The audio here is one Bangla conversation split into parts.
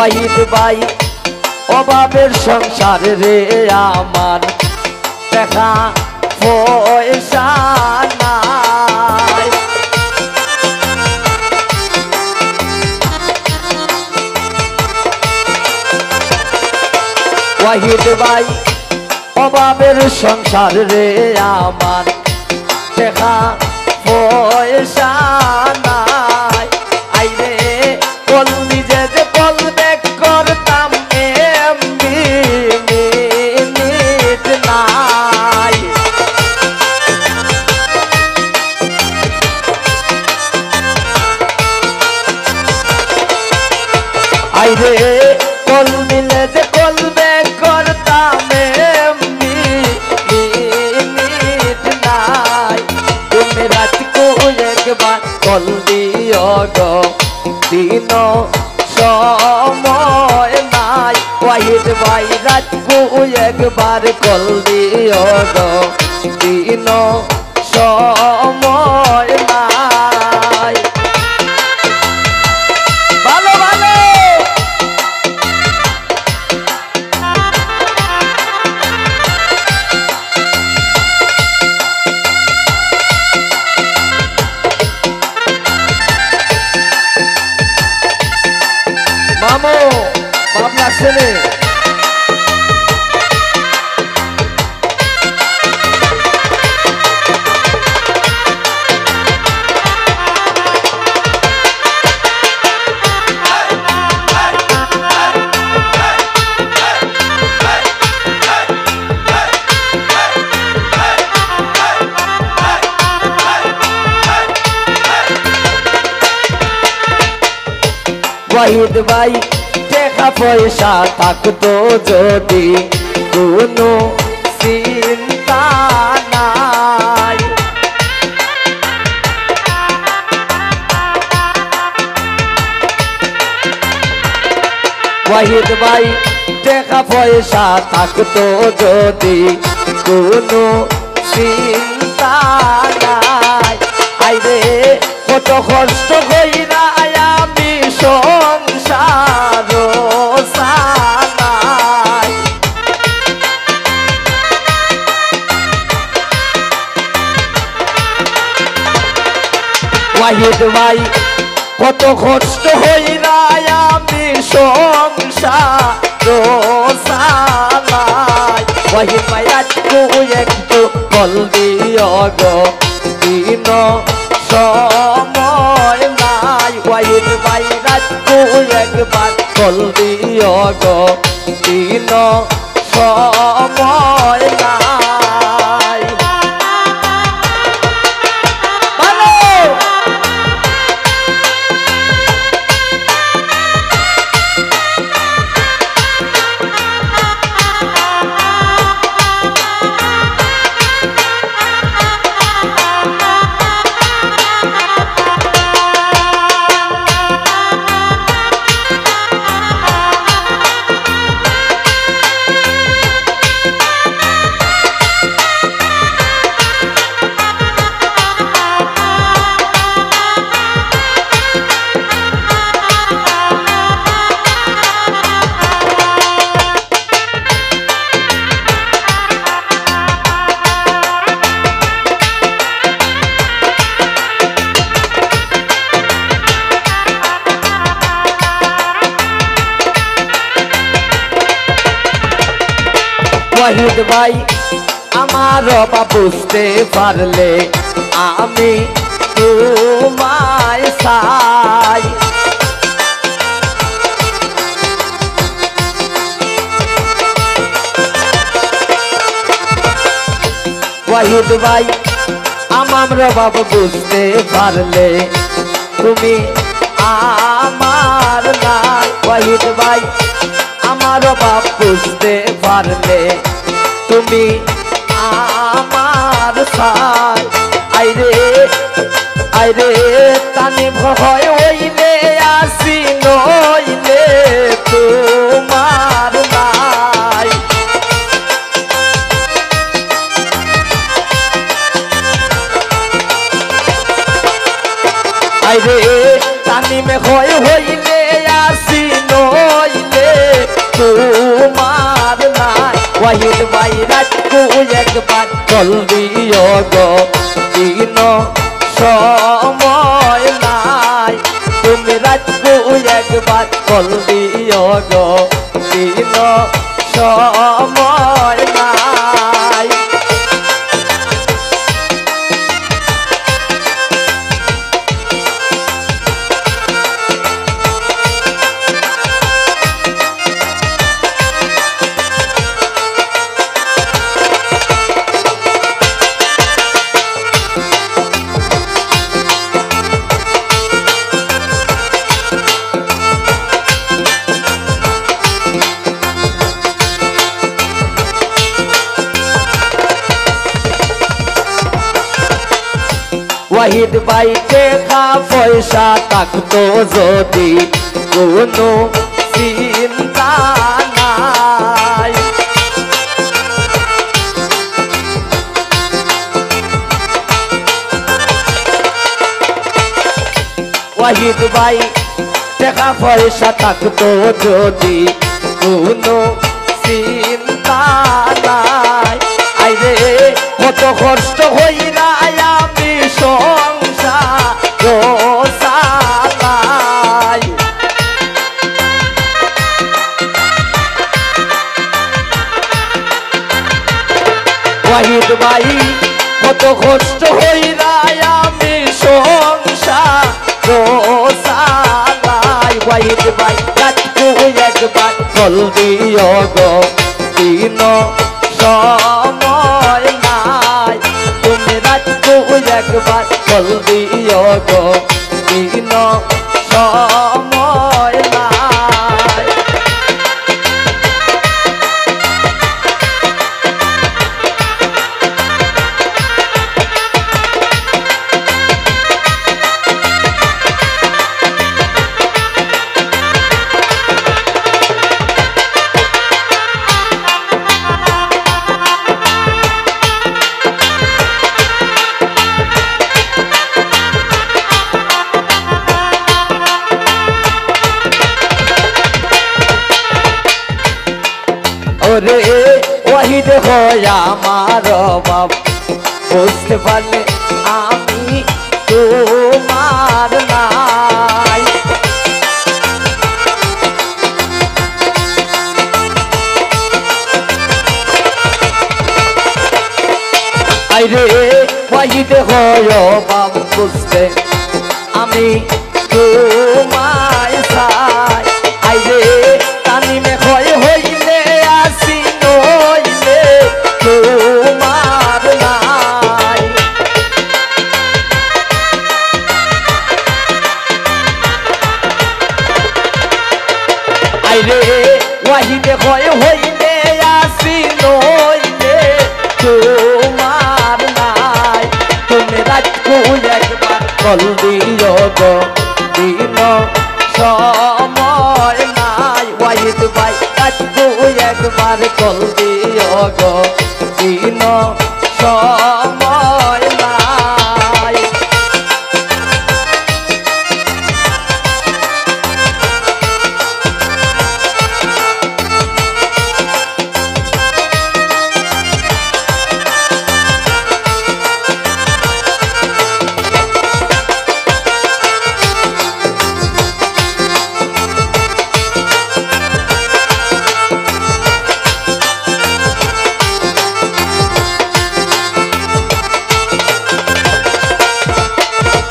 ওয়াহিদ ভাই অভাবের সংসার রে আমার দেখা পয়সা নাই ওয়াহিদ ভাই অভাবের সংসার রে আমার দেখা পয়সা নাই আইরে বল নিজে যে বল দেখ করতাম মিনিট নাই আইরে বল মিলে যে কল দেখ করতাম মিনিট নাই তুমি রাত কো একবার কল দিও গো দিন সময় নাই ওয়াহিদ ভাই রাত কো একবার কল দিও গো দিন সময় নাই ভালো ভালো মামু বাপ লাগছে রে ওয়াহিদ ভাই টাকা পয়সা থাকতো যদি কোনো চিন্তা নাই ওয়াহিদ ভাই টাকা পয়সা থাকতো যদি কোনো চিন্তা নাই আইরে কত কষ্ট কইরা আমি সংসার সানাই ওয়াহিদ ভাই কত কষ্ট হইরা আমি সংসার সানাই ওয়াহিদ ভাই আজকে একটু বল দিও গো দিন সময় নাই ওয়াহিদ ভাই রাত কো একবার কল দিও গো দিন সময় নাই ভালো ওয়াহিদ ভাই আমার বাবা বুঝতে পারলে আমি তোমায় চাই ওয়াহিদ ভাই আমার বাবা বুঝতে পারলে তুমি আমার নাই ওয়াহিদ ভাই আমার বাপ বুঝতে পারলে তুমি আমার সাই আইরে আইরে তানি ভয় হইলে আসি নইলে তোমার নাই আইরে তানি ভয় হইলে আসি নই কল দিও গো দিন সময় নাই তুমি রাতকু একবার কল দিও গো দিন সময় নাই ওয়াহিদ ভাই টাকা পয়সা থাকতো যদি কোনো চিন্তা নাই ওয়াহিদ ভাই টাকা পয়সা থাকতো যদি কোনো চিন্তা নাই আইরে কত কষ্ট হইরা আমি সংসার চালাই ওয়াহিদ ভাই কত কষ্ট হইরা আমি সংসার চালাই ওয়াহিদ ভাই রাতকু একবার কল দিও গো দিন সময় নাই তুমি রাতকু একবার কল দিও গো দিন সময় নাই ওরে ওয়াহিদ হয় আমার বাপ বুঝতে পারলে আমি তোমার নাই আইরে ওয়াহিদ হয় বাপ বুঝতে আমি তোমায় চাই আইরে তানিমে হয় হইলে আসি নইলে তোমার নাই আইরে ওয়াহিদে হয় হইলে আসি নইলে তোমার নাই তুমি রাতকু একবার কল দিও গো দিন সময় নাই ওয়াহিদ ভাই রাতকু একবার কল দিও গো দিন সময় নাই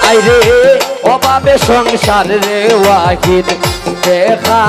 আইরে অভাবে সংসার রে ওয়াহিদ দেখা